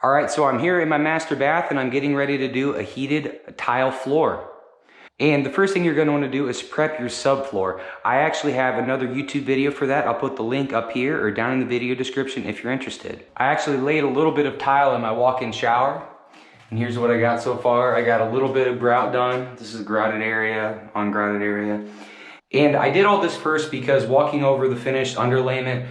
All right, so I'm here in my master bath and I'm getting ready to do a heated tile floor. And the first thing you're gonna wanna do is prep your subfloor. I actually have another YouTube video for that. I'll put the link up here or down in the video description if you're interested. I actually laid a little bit of tile in my walk-in shower. And here's what I got so far. I got a little bit of grout done. This is a grouted area, ungrouted area. And I did all this first because walking over the finished underlayment,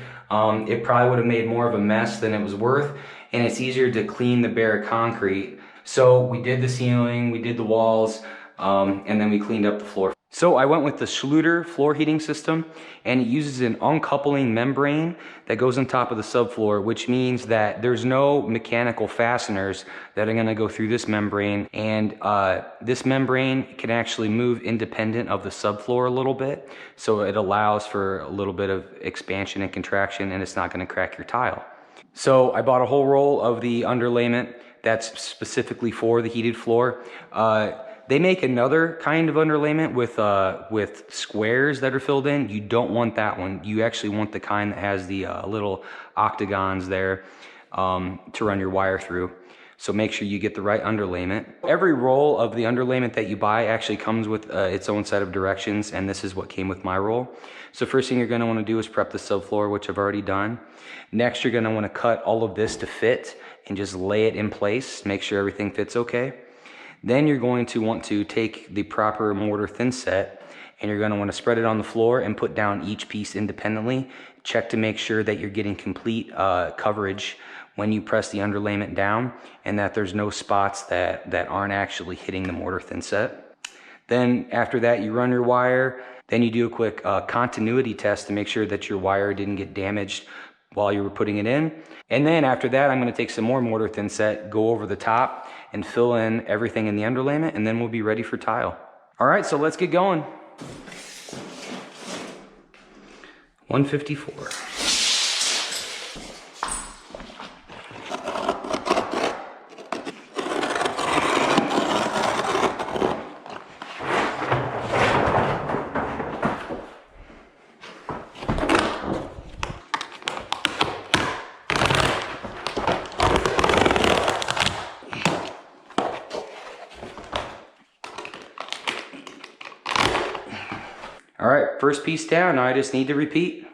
it probably would have made more of a mess than it was worth. And it's easier to clean the bare concrete. So we did the ceiling, we did the walls, and then we cleaned up the floor. So I went with the Schluter floor heating system, and it uses an uncoupling membrane that goes on top of the subfloor, which means that there's no mechanical fasteners that are gonna go through this membrane, and this membrane can actually move independent of the subfloor a little bit, so it allows for a little bit of expansion and contraction, and it's not gonna crack your tile. So I bought a whole roll of the underlayment that's specifically for the heated floor. They make another kind of underlayment with squares that are filled in. You don't want that one. You actually want the kind that has the little octagons there to run your wire through. So make sure you get the right underlayment. Every roll of the underlayment that you buy actually comes with its own set of directions, and this is what came with my roll. So first thing you're gonna wanna do is prep the subfloor, which I've already done. Next, you're gonna wanna cut all of this to fit and just lay it in place, make sure everything fits okay. Then you're going to want to take the proper mortar thin set and you're going to want to spread it on the floor and put down each piece independently. Check to make sure that you're getting complete coverage when you press the underlayment down and that there's no spots that aren't actually hitting the mortar thin set. Then after that, you run your wire. Then you do a quick continuity test to make sure that your wire didn't get damaged while you were putting it in. And then after that, I'm going to take some more mortar thin set, go over the top and fill in everything in the underlayment, and then we'll be ready for tile. All right, so let's get going. 154. All right, first piece down. Now I just need to repeat.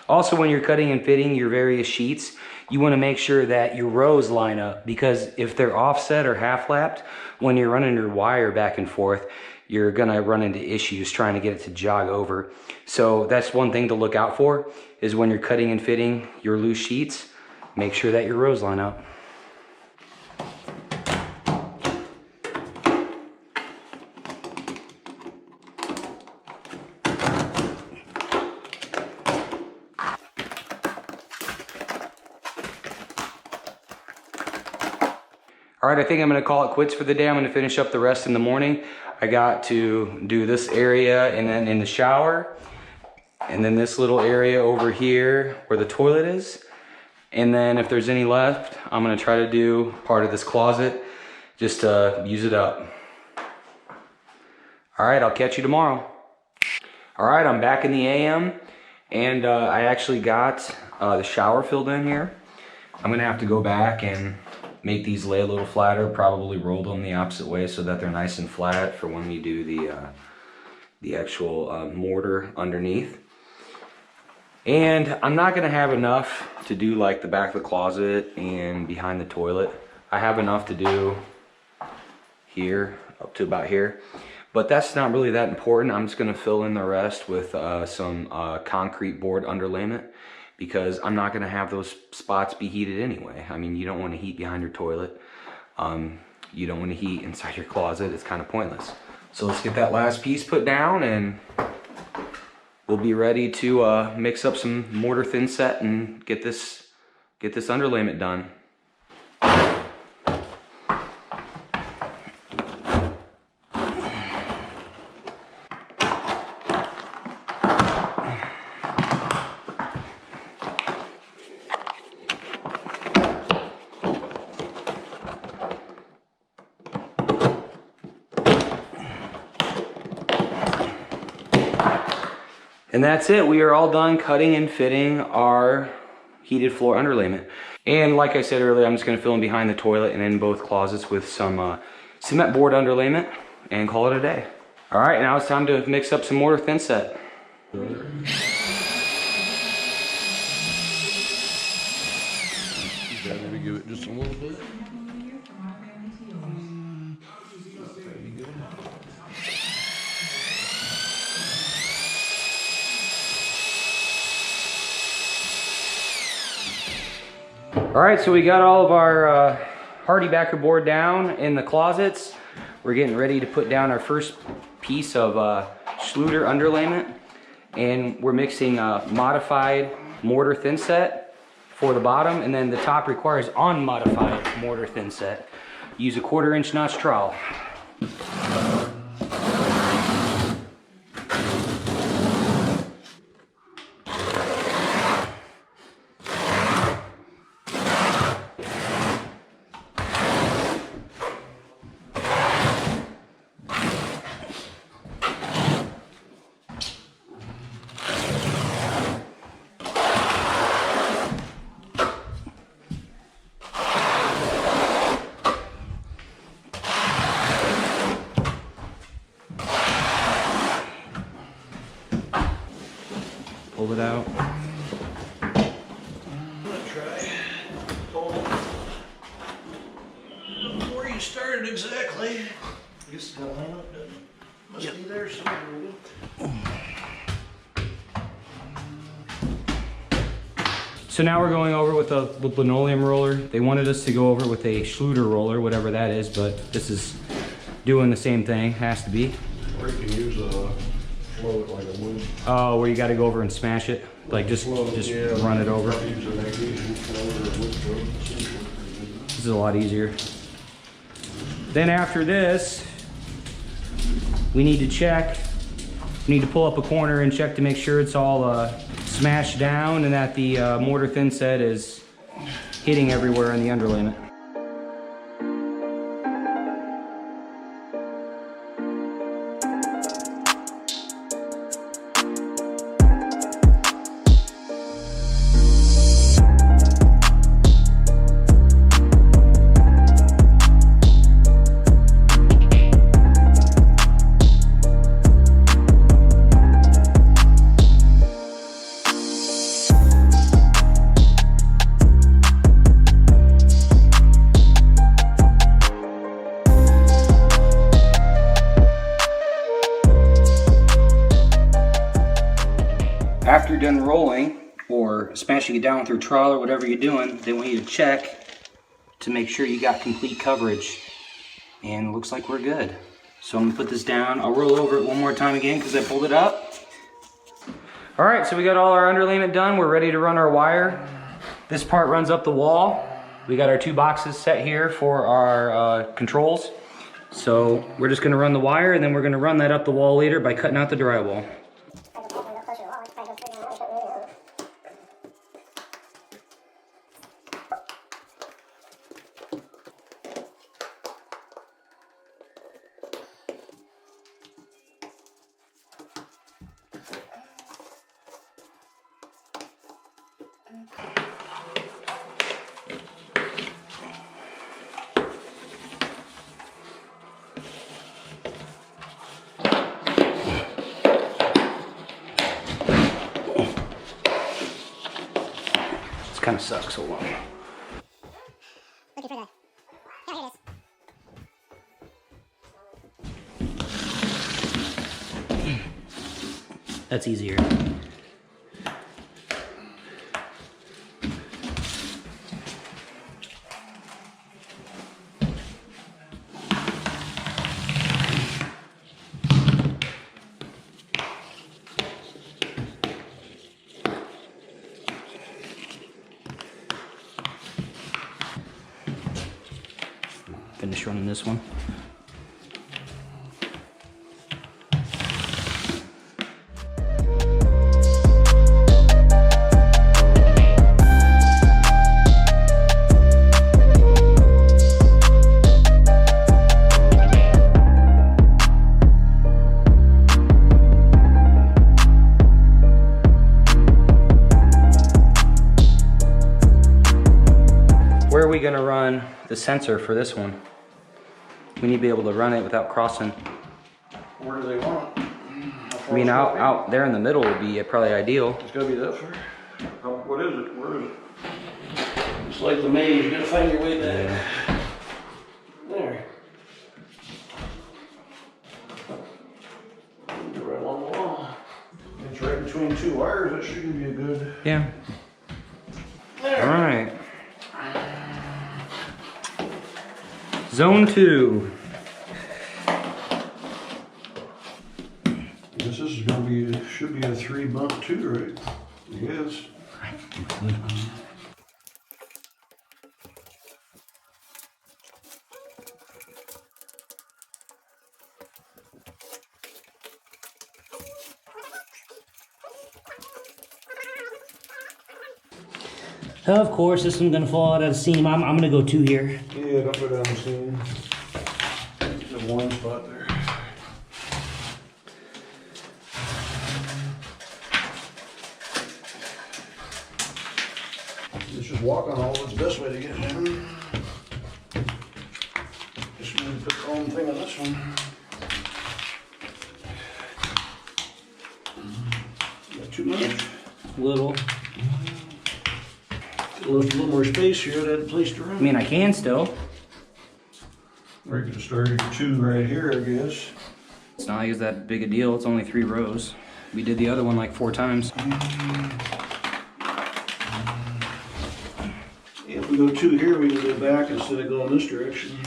Also, when you're cutting and fitting your various sheets, you want to make sure that your rows line up, because if they're offset or half lapped, when you're running your wire back and forth, you're going to run into issues trying to get it to jog over. So that's one thing to look out for, is when you're cutting and fitting your loose sheets, make sure that your rows line up. All right, I think I'm gonna call it quits for the day. I'm gonna finish up the rest in the morning. I got to do this area and then in the shower, and then this little area over here where the toilet is. And then if there's any left, I'm gonna try to do part of this closet just to use it up. All right, I'll catch you tomorrow. All right, I'm back in the AM, and I actually got the shower filled in here. I'm gonna have to go back and make these lay a little flatter, probably roll them the opposite way so that they're nice and flat for when we do the actual mortar underneath. And I'm not gonna have enough to do like the back of the closet and behind the toilet. I have enough to do here, up to about here. But that's not really that important. I'm just gonna fill in the rest with some concrete board underlayment, because I'm not gonna have those spots be heated anyway. I mean, you don't wanna heat behind your toilet. You don't wanna heat inside your closet. It's kind of pointless. So let's get that last piece put down and we'll be ready to mix up some mortar thin set and get this underlayment done. And that's it. We are all done cutting and fitting our heated floor underlayment. And like I said earlier, I'm just going to fill in behind the toilet and in both closets with some cement board underlayment and call it a day. All right, now it's time to mix up some mortar thin set. Maybe give it just a little bit. All right, so we got all of our hardy backer board down in the closets. We're getting ready to put down our first piece of Schluter underlayment, and we're mixing a modified mortar thin set for the bottom, and then the top requires unmodified mortar thin set. Use a 1/4 inch notch trowel. Pull it out. I'm gonna try. Where you started exactly. I guess it's got to line up, doesn't it? Must be there somewhere. So now we're going over with a linoleum roller. They wanted us to go over with a Schluter roller, whatever that is, but this is doing the same thing, has to be. Or you can use a flow it like a wood. Oh, where you got to go over and smash it, like just run it over. This is a lot easier. Then after this, we need to check. We need to pull up a corner and check to make sure it's all smashed down and that the mortar thin set is hitting everywhere in the underlayment. After you're done rolling or smashing it down with your trowel or whatever you're doing, they want you to check to make sure you got complete coverage. And it looks like we're good. So I'm gonna put this down. I'll roll over it one more time again because I pulled it up. All right, so we got all our underlayment done. We're ready to run our wire. This part runs up the wall. We got our 2 boxes set here for our controls. So we're just gonna run the wire and then we're gonna run that up the wall later by cutting out the drywall. Kind of sucks. Hold on. Looking for the. Oh, here it is. That's easier. Finish running this one. we gonna run the sensor for this one? We need to be able to run it without crossing. Where do they want it? I mean, out there in the middle would be probably ideal. It's gotta be that far. What is it? Where is it? It's like the maze, you gotta find your way back. There. You're right along the wall. It's right between two wires, that should give you a good... Yeah. There. All right. Zone 2. This is gonna be, should be a 3 bump too, right? Yes. Of course, this one's gonna fall out of the seam. I'm gonna go 2 here. Yeah, don't go down the seam. There's one spot there. Let's just walk on all. It's the best way to get it in. Just need to put the wrong thing on this one. Got too much. Little. A little more space here. I'd have a place to run. I mean, I can still. Or you could start at 2 right here, I guess. It's not like it's that big a deal. It's only 3 rows. We did the other one like 4 times. If we go 2 here, we can go back instead of going this direction.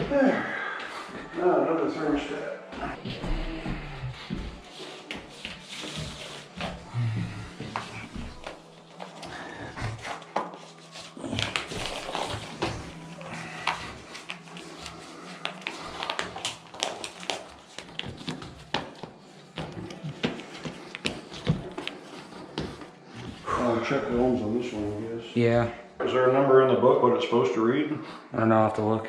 There. Now another thermostat. I'll check the ohms on this one, I guess. Yeah. Is there a number in the book what it's supposed to read? I don't know. I'll have to look.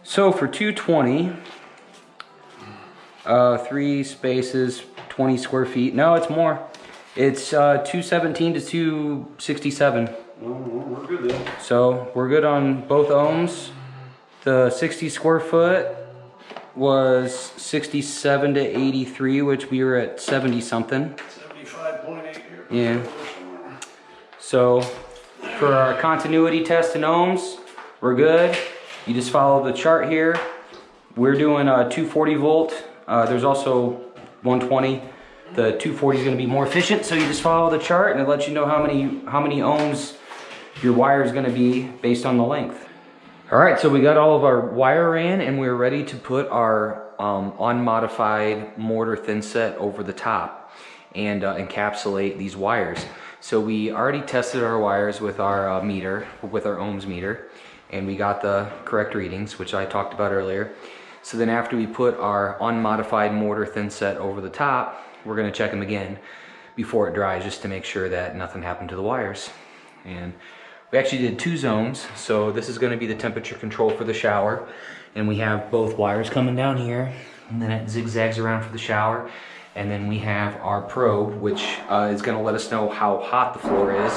So for 220, 3 spaces, 20 square feet. No, it's more. It's 217 to 267. Oh, well, we're good then. So we're good on both ohms. The 60 square foot was 67 to 83, which we were at 70 something. 75.8 here. Yeah. So for our continuity test in ohms, we're good. You just follow the chart here. We're doing a 240 volt. There's also 120. The 240 is going to be more efficient, so you just follow the chart and it lets you know how many ohms your wire is going to be based on the length. All right, so we got all of our wire in and we're ready to put our unmodified mortar thin set over the top and encapsulate these wires. So we already tested our wires with our meter, with our ohms meter, and we got the correct readings, which I talked about earlier. So then after we put our unmodified mortar thin set over the top, we're gonna check them again before it dries just to make sure that nothing happened to the wires. And we actually did 2 zones. So this is gonna be the temperature control for the shower. And we have both wires coming down here, and then it zigzags around for the shower. And then we have our probe, which is gonna let us know how hot the floor is,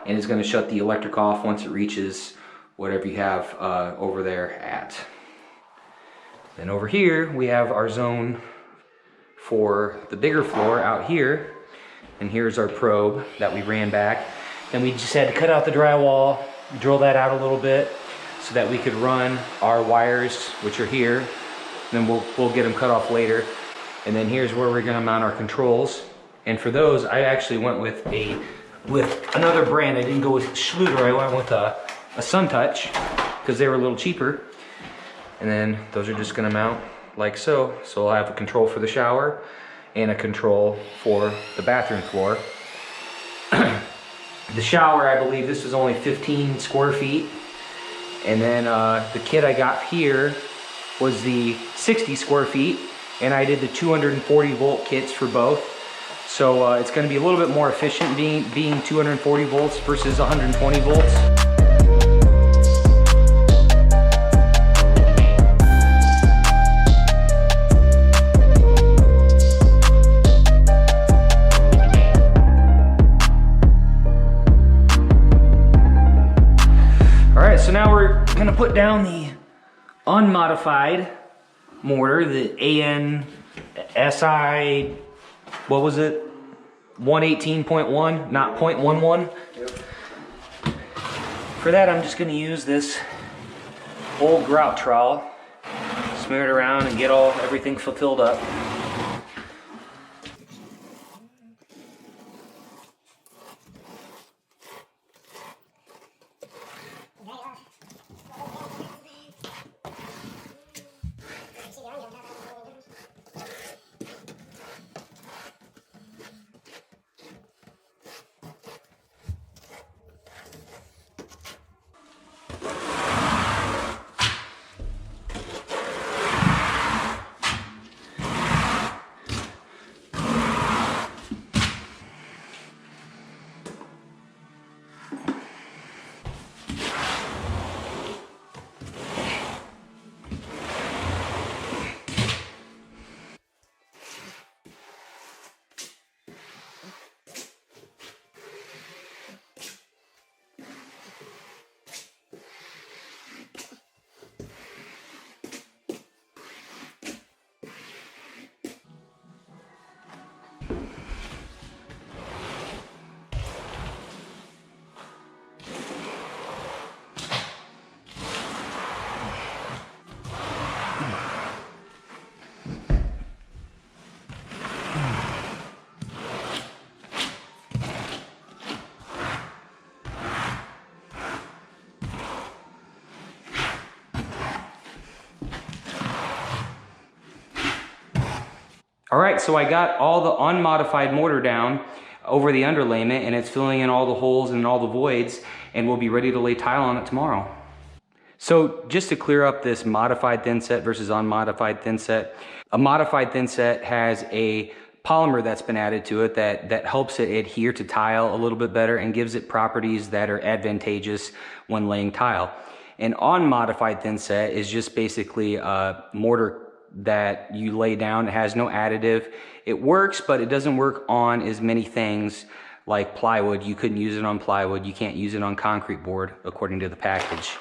and is gonna shut the electric off once it reaches whatever you have over there at. Then over here, we have our zone for the bigger floor out here. And here's our probe that we ran back. Then we just had to cut out the drywall, drill that out a little bit so that we could run our wires, which are here. Then we'll get them cut off later. And then here's where we're gonna mount our controls. And for those, I actually went with another brand. I didn't go with Schluter, I went with a Suntouch because they were a little cheaper. And then those are just gonna mount like so. So I'll have a control for the shower and a control for the bathroom floor. The shower, I believe this is only 15 square feet. And then the kit I got here was the 60 square feet, and I did the 240 volt kits for both. So it's going to be a little bit more efficient being 240 volts versus 120 volts. So now we're gonna put down the unmodified mortar, the ANSI, what was it? 118.1, not 0.11. Yep. For that, I'm just gonna use this old grout trowel, smear it around and get everything filled up. All right, so I got all the unmodified mortar down over the underlayment, and it's filling in all the holes and all the voids, and we'll be ready to lay tile on it tomorrow. So just to clear up this modified thin set versus unmodified thin set, a modified thin set has a polymer that's been added to it that helps it adhere to tile a little bit better and gives it properties that are advantageous when laying tile. An unmodified thin set is just basically a mortar that you lay down. It has no additive. It works, but it doesn't work on as many things like plywood. You couldn't use it on plywood. You can't use it on concrete board according to the package.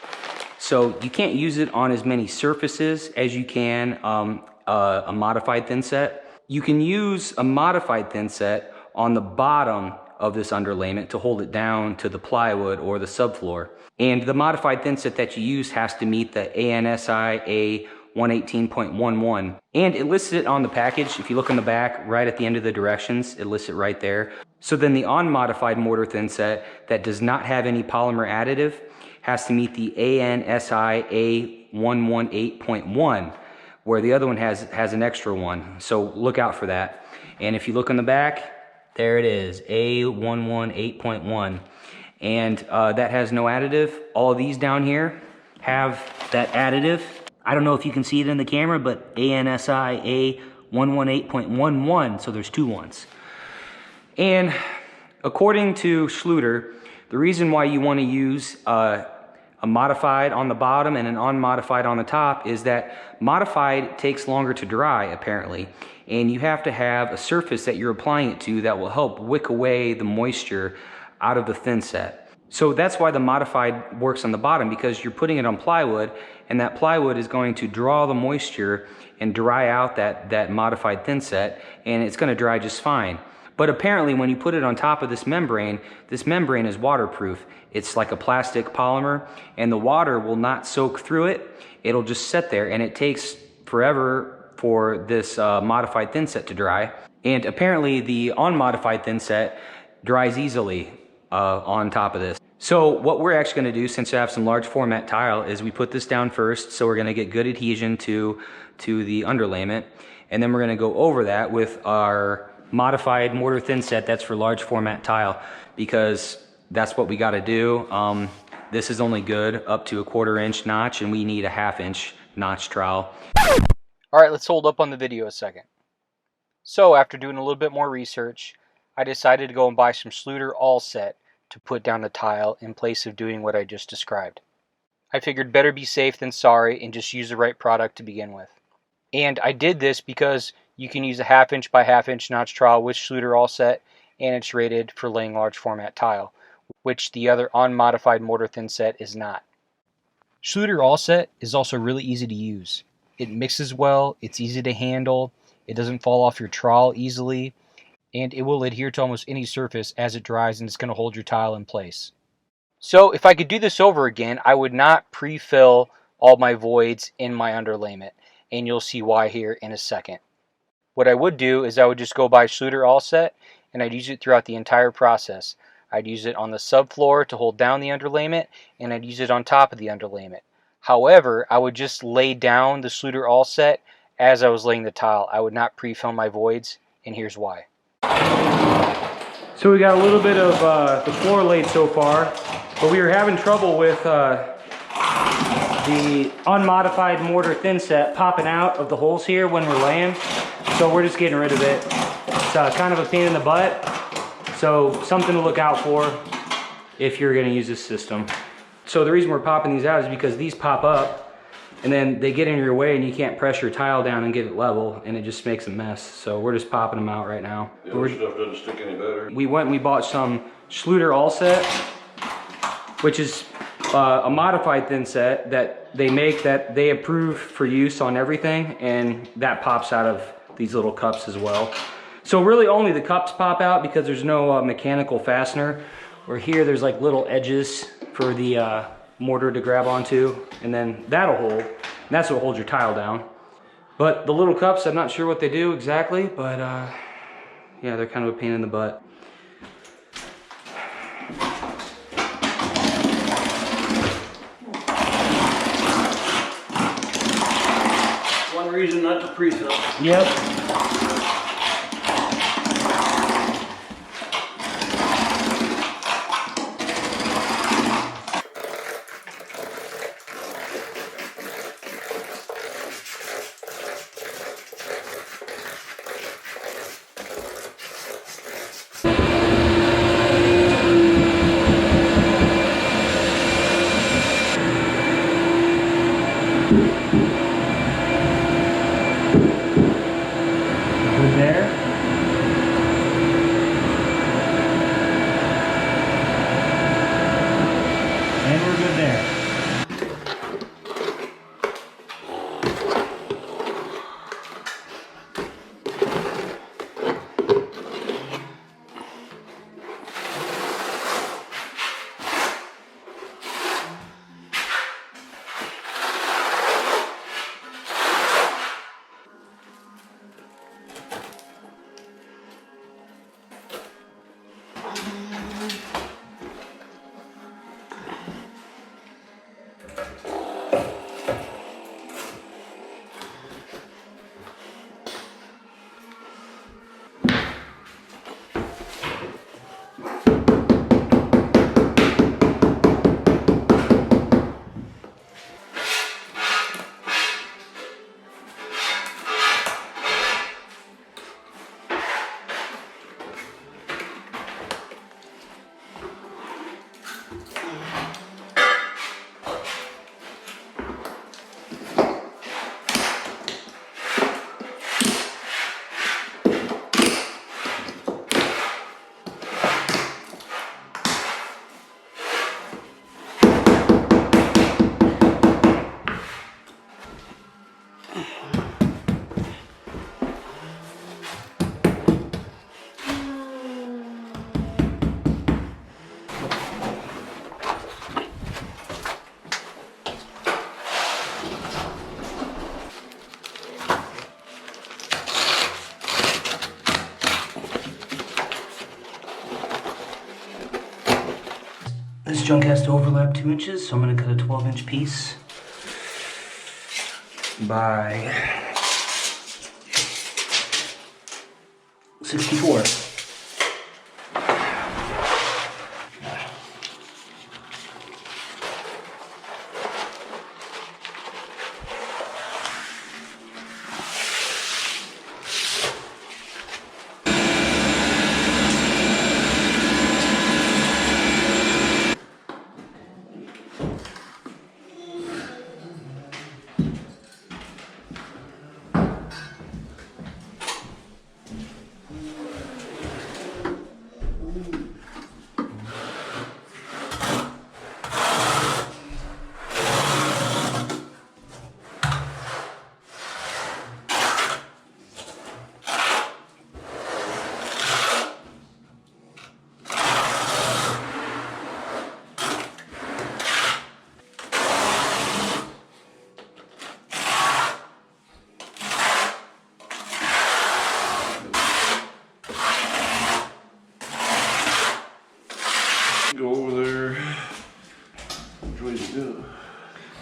So you can't use it on as many surfaces as you can a modified thin set. You can use a modified thin set on the bottom of this underlayment to hold it down to the plywood or the subfloor. And the modified thin set that you use has to meet the ANSI A118.11. And it lists it on the package. If you look on the back, right at the end of the directions, it lists it right there. So then the unmodified mortar thin set that does not have any polymer additive has to meet the ANSI A118.1, where the other one has an extra one. So look out for that. And if you look on the back, there it is, A118.1. And that has no additive. All of these down here have that additive. I don't know if you can see it in the camera, but ANSI A118.11, so there's two ones. And according to Schluter, the reason why you want to use a modified on the bottom and an unmodified on the top is that modified takes longer to dry, apparently. And you have to have a surface that you're applying it to that will help wick away the moisture out of the thin set. So that's why the modified works on the bottom, because you're putting it on plywood, and that plywood is going to draw the moisture and dry out that modified thin set, and it's going to dry just fine. But apparently when you put it on top of this membrane is waterproof. It's like a plastic polymer, and the water will not soak through it. It'll just sit there, and it takes forever for this modified thin set to dry. And apparently the unmodified thin set dries easily on top of this. So what we're actually going to do, since I have some large format tile, is we put this down first. So we're going to get good adhesion to the underlayment, and then we're going to go over that with our modified mortar thin set that's for large format tile, because that's what we got to do. This is only good up to a 1/4 inch notch, and we need a 1/2 inch notch trowel. Alright, let's hold up on the video a second. So after doing a little bit more research, I decided to go and buy some Schluter All Set to put down the tile in place of doing what I just described. I figured better be safe than sorry and just use the right product to begin with. And I did this because you can use a 1/2 inch by 1/2 inch notch trowel with Schluter All Set, and it's rated for laying large format tile, which the other unmodified mortar thin set is not. Schluter All Set is also really easy to use. It mixes well, it's easy to handle, it doesn't fall off your trowel easily, and it will adhere to almost any surface as it dries, and it's going to hold your tile in place. So if I could do this over again, I would not pre-fill all my voids in my underlayment, and you'll see why here in a second. What I would do is I would just go buy Schluter All Set, and I'd use it throughout the entire process. I'd use it on the subfloor to hold down the underlayment, and I'd use it on top of the underlayment. However, I would just lay down the Schluter All Set as I was laying the tile. I would not pre-fill my voids, and here's why. So we got a little bit of the floor laid so far, but we were having trouble with the unmodified mortar thin set popping out of the holes here when we're laying. So we're just getting rid of it. It's kind of a pain in the butt. So something to look out for if you're gonna use this system. So the reason we're popping these out is because these pop up and then they get in your way and you can't press your tile down and get it level, and it just makes a mess. So we're just popping them out right now. The other stuff doesn't stick any better. We went and we bought some Schluter All Set, which is a modified thin set that they make that they approve for use on everything, and that pops out of these little cups as well. So really only the cups pop out because there's no mechanical fastener. Where here there's like little edges for the mortar to grab onto, and then that'll hold, and that's what holds your tile down. But the little cups, I'm not sure what they do exactly, but yeah, they're kind of a pain in the butt. One reason not to pre-fill. Yep. Good there. And we're good there. This junk has to overlap 2 inches, so I'm going to cut a 12-inch piece by 64.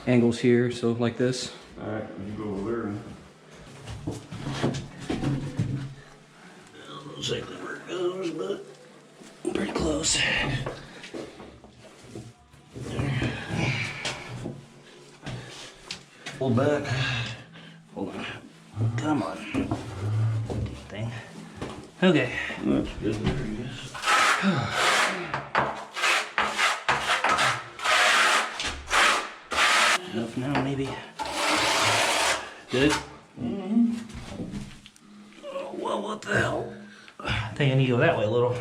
angles here, so like this. All right, you go over there. And... I don't know exactly where it goes, but Pretty close. pull back. Hold on. Come on. Thing. Okay. That's good there, I guess. Enough now, maybe. Good? Oh, well, what the hell? I think I need to go that way a little.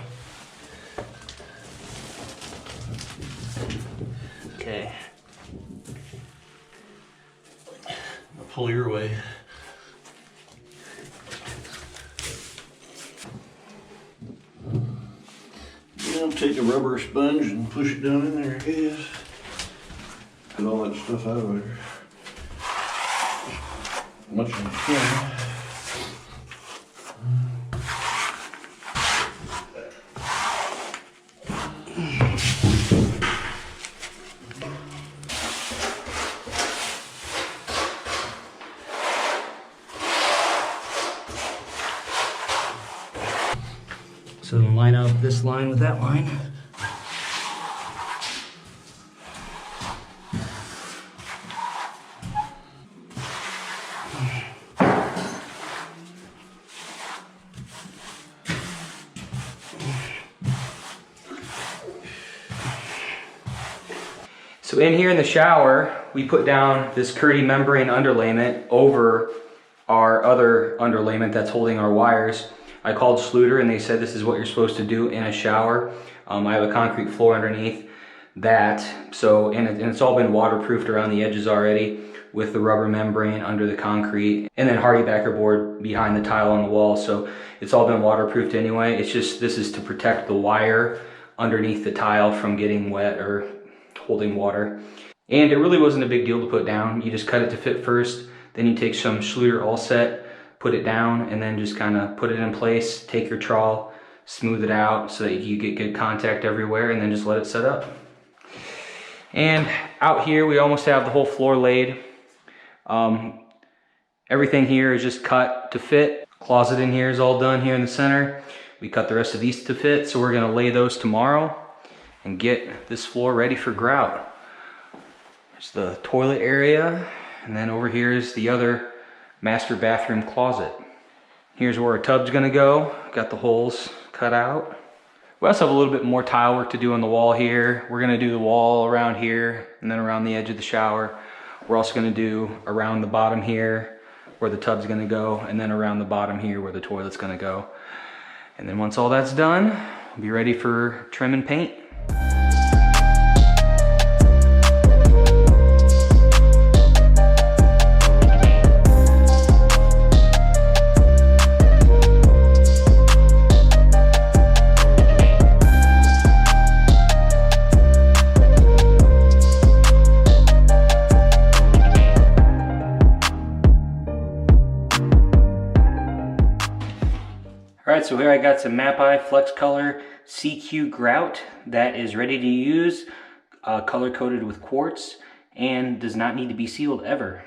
Okay. I'll pull your way. Yeah, I'll take a rubber sponge and push it down in there, I guess. Get all that stuff out of there. Much as you can. So line up this line with that line. So in here in the shower, we put down this Curdy membrane underlayment over our other underlayment that's holding our wires. I called Schluter and they said this is what you're supposed to do in a shower. I have a concrete floor underneath that, so and it's all been waterproofed around the edges already with the rubber membrane under the concrete and then hardy backer board behind the tile on the wall. So it's all been waterproofed anyway. It's just this is to protect the wire underneath the tile from getting wet or holding water. And it really wasn't a big deal to put down. You just cut it to fit first, then you take some Schluter all set, put it down, and then just kind of put it in place, take your trowel, smooth it out so that you get good contact everywhere, and then just let it set up. And out here we almost have the whole floor laid. Everything here is just cut to fit. Closet in here is all done here in the center. We cut the rest of these to fit, so we're gonna lay those tomorrow and get this floor ready for grout. There's the toilet area, and then over here is the other master bathroom closet. Here's where our tub's gonna go. Got the holes cut out. We also have a little bit more tile work to do on the wall here. We're gonna do the wall around here and then around the edge of the shower. We're also gonna do around the bottom here where the tub's gonna go, and then around the bottom here where the toilet's gonna go. And then once all that's done, we'll be ready for trim and paint. All right, so here I got some Map-I Flex Color CQ grout that is ready to use, color coated with quartz, and does not need to be sealed ever.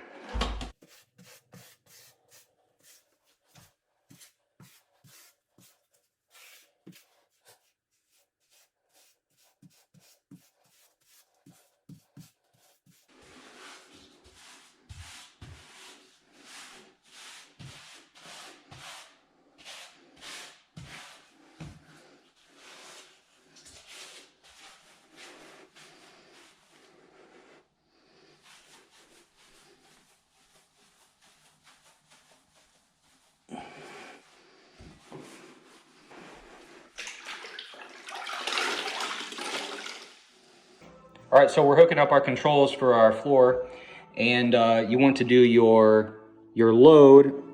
All right, so we're hooking up our controls for our floor, and you want to do your load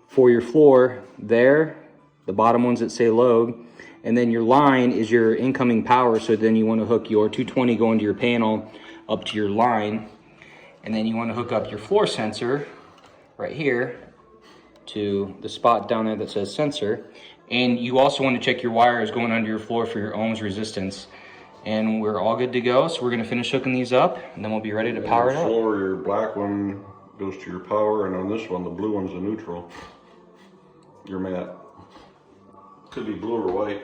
for your floor there, the bottom ones that say load, and then your line is your incoming power, so then you want to hook your 220 going to your panel up to your line, and then you want to hook up your floor sensor right here to the spot down there that says sensor, and you also want to check your wires going under your floor for your ohms resistance. and we're all good to go. So we're gonna finish hooking these up, and then we'll be ready to power it up. Floor, your black one goes to your power, and on this one, the blue one's the neutral. Your matte. Could be blue or white.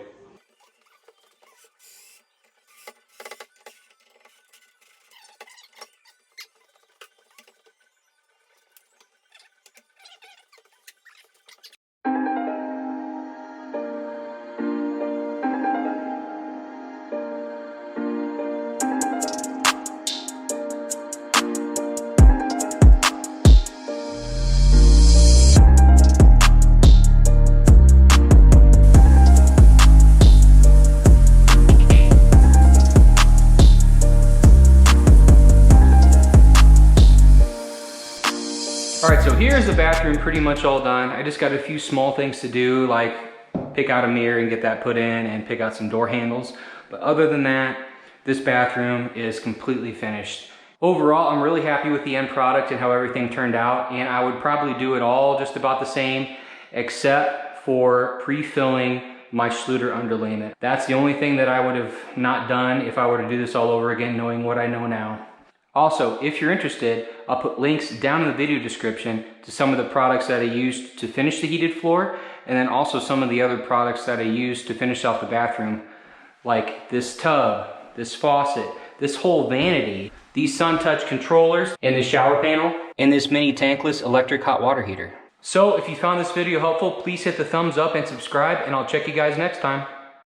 All right, so here's the bathroom pretty much all done. I just got a few small things to do, like pick out a mirror and get that put in and pick out some door handles. But other than that, this bathroom is completely finished. Overall, I'm really happy with the end product and how everything turned out. And I would probably do it all just about the same, except for pre-filling my Schluter underlayment. That's the only thing that I would have not done if I were to do this all over again, knowing what I know now. Also, if you're interested, I'll put links down in the video description to some of the products that I used to finish the heated floor, and then also some of the other products that I used to finish off the bathroom, like this tub, this faucet, this whole vanity, these Suntouch controllers, and this shower panel, and this mini tankless electric hot water heater. So if you found this video helpful, please hit the thumbs up and subscribe, and I'll check you guys next time.